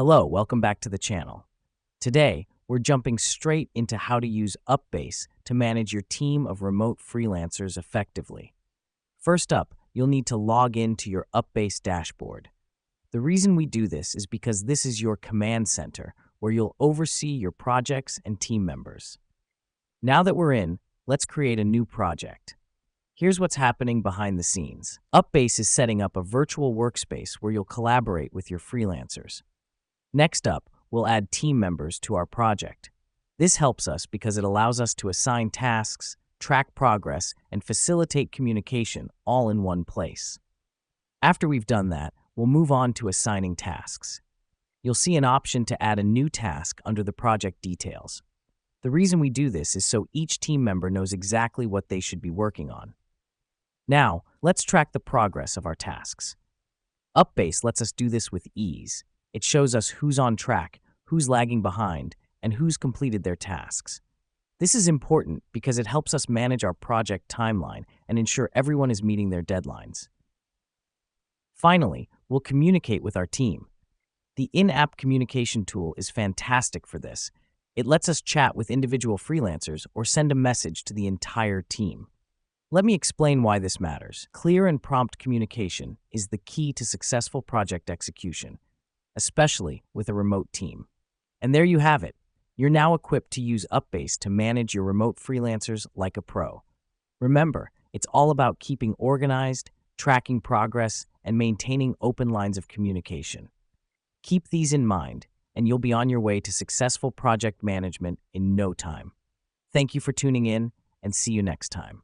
Hello, welcome back to the channel. Today, we're jumping straight into how to use UpBase to manage your team of remote freelancers effectively. First up, you'll need to log in to your UpBase dashboard. The reason we do this is because this is your command center where you'll oversee your projects and team members. Now that we're in, let's create a new project. Here's what's happening behind the scenes. UpBase is setting up a virtual workspace where you'll collaborate with your freelancers. Next up, we'll add team members to our project. This helps us because it allows us to assign tasks, track progress, and facilitate communication all in one place. After we've done that, we'll move on to assigning tasks. You'll see an option to add a new task under the project details. The reason we do this is so each team member knows exactly what they should be working on. Now, let's track the progress of our tasks. UpBase lets us do this with ease. It shows us who's on track, who's lagging behind, and who's completed their tasks. This is important because it helps us manage our project timeline and ensure everyone is meeting their deadlines. Finally, we'll communicate with our team. The in-app communication tool is fantastic for this. It lets us chat with individual freelancers or send a message to the entire team. Let me explain why this matters. Clear and prompt communication is the key to successful project execution, especially with a remote team. And there you have it. You're now equipped to use UpBase to manage your remote freelancers like a pro. Remember, it's all about keeping organized, tracking progress, and maintaining open lines of communication. Keep these in mind, and you'll be on your way to successful project management in no time. Thank you for tuning in, and see you next time.